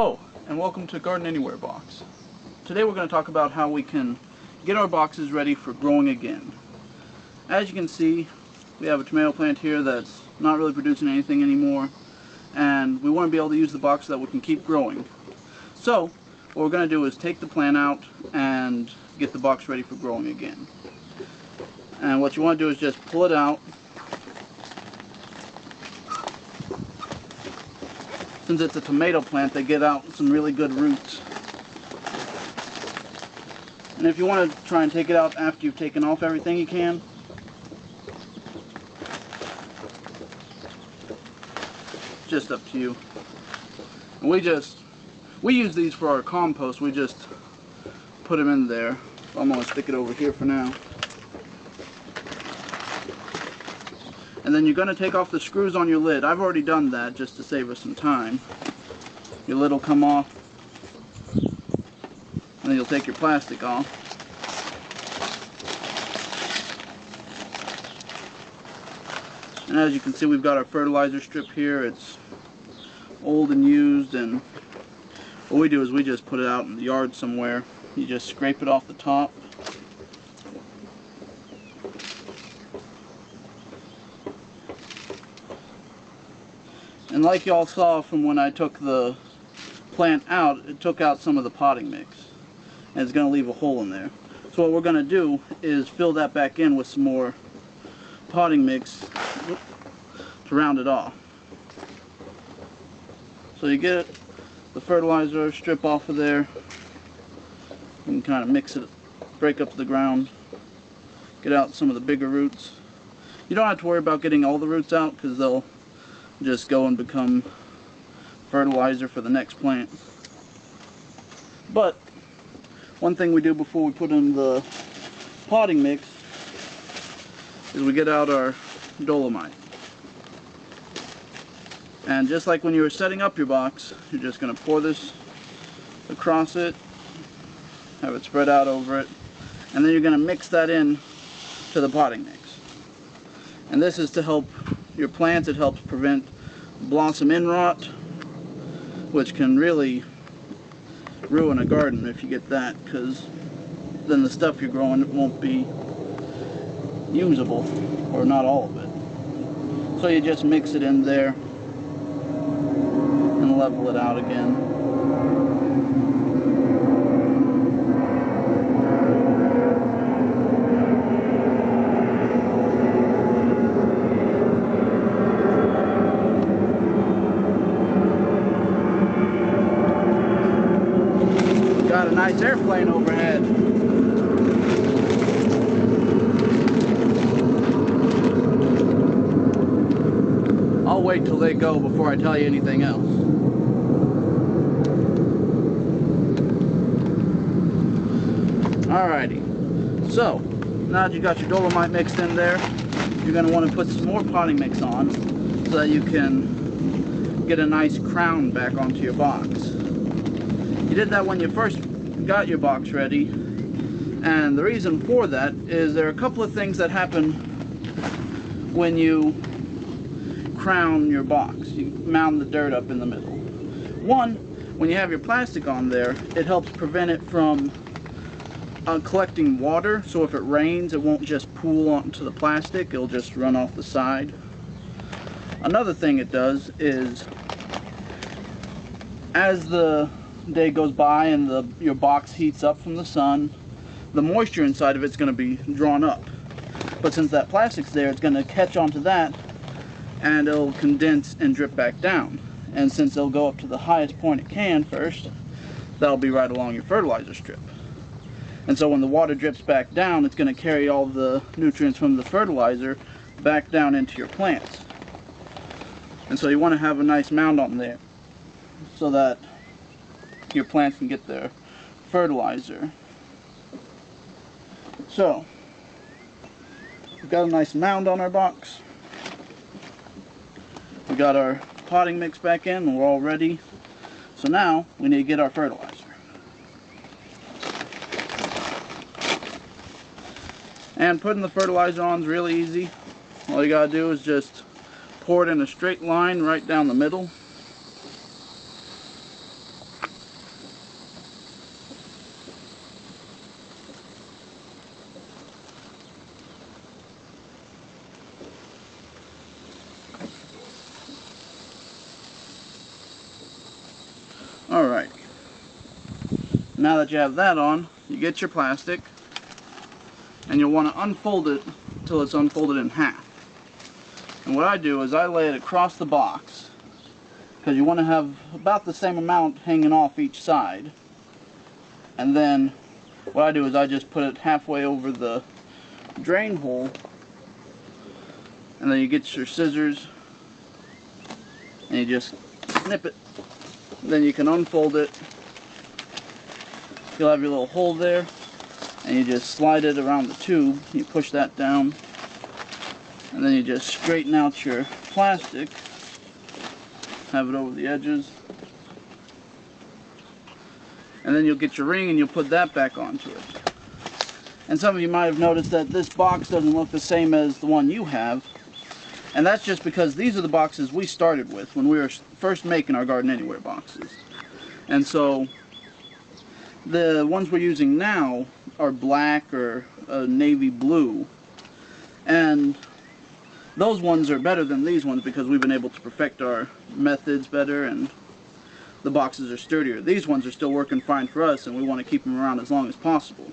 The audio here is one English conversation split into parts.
Hello, and welcome to Garden Anywhere box. Today we're going to talk about how we can get our boxes ready for growing again. As you can see, we have a tomato plant here that's not really producing anything anymore, and we want to be able to use the box so that we can keep growing. So, what we're going to do is take the plant out and get the box ready for growing again. And what you want to do is just pull it out. Since it's a tomato plant, they get out some really good roots. And if you want to try and take it out after you've taken off everything, you can. Just up to you. And we use these for our compost. We just put them in there. I'm going to stick it over here for now. And then you're going to take off the screws on your lid. I've already done that just to save us some time. Your lid will come off, and then you'll take your plastic off. And as you can see, we've got our fertilizer strip here. It's old and used, and what we do is we just put it out in the yard somewhere. You just scrape it off the top. And like y'all saw from when I took the plant out, it took out some of the potting mix. And it's going to leave a hole in there. So what we're going to do is fill that back in with some more potting mix to round it off. So you get the fertilizer strip off of there. You can kind of mix it, break up the ground, get out some of the bigger roots. You don't have to worry about getting all the roots out because they'll just go and become fertilizer for the next plant. But one thing we do before we put in the potting mix is we get out our dolomite. And just like when you were setting up your box, you're just going to pour this across it, have it spread out over it, and then you're going to mix that in to the potting mix. And this is to help your plants. It helps prevent blossom end rot, which can really ruin a garden if you get that, because then the stuff you're growing won't be usable, or not all of it. So you just mix it in there and level it out again. Got a nice airplane overhead. I'll wait till they go before I tell you anything else. Alrighty, so now that you got your dolomite mixed in there, you're going to want to put some more potting mix on so that you can get a nice crown back onto your box. You did that when you first got your box ready, and the reason for that is there are a couple of things that happen when you crown your box. You mound the dirt up in the middle. One, when you have your plastic on there, it helps prevent it from collecting water, so if it rains it won't just pool onto the plastic, it'll just run off the side. Another thing it does is, as the day goes by and your box heats up from the sun, the moisture inside of it's going to be drawn up. But since that plastic's there, it's going to catch onto that and it'll condense and drip back down. And since it'll go up to the highest point it can first, that'll be right along your fertilizer strip. And so when the water drips back down, it's going to carry all the nutrients from the fertilizer back down into your plants. And so you want to have a nice mound on there so that your plants can get their fertilizer. So we've got a nice mound on our box. We got our potting mix back in and we're all ready. So now we need to get our fertilizer. And putting the fertilizer on is really easy. All you gotta do is just pour it in a straight line right down the middle. Alright, now that you have that on, you get your plastic, and you'll want to unfold it until it's unfolded in half. And what I do is I lay it across the box, because you want to have about the same amount hanging off each side. And then what I do is I just put it halfway over the drain hole, and then you get your scissors and you just snip it. Then you can unfold it. You'll have your little hole there, and you just slide it around the tube. You push that down, and then you just straighten out your plastic, have it over the edges, and then you'll get your ring and you'll put that back onto it. And some of you might have noticed that this box doesn't look the same as the one you have, and that's just because these are the boxes we started with when we were first making our Garden Anywhere boxes. And so the ones we're using now are black or navy blue, and those ones are better than these ones because we've been able to perfect our methods better, and the boxes are sturdier. These ones are still working fine for us, and we want to keep them around as long as possible.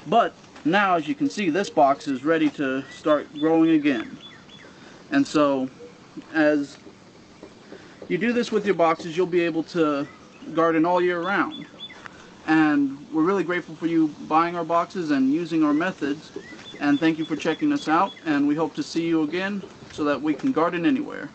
But now, as you can see, this box is ready to start growing again. And so as you do this with your boxes, you'll be able to garden all year round. And we're really grateful for you buying our boxes and using our methods. And thank you for checking us out, and we hope to see you again so that we can garden anywhere.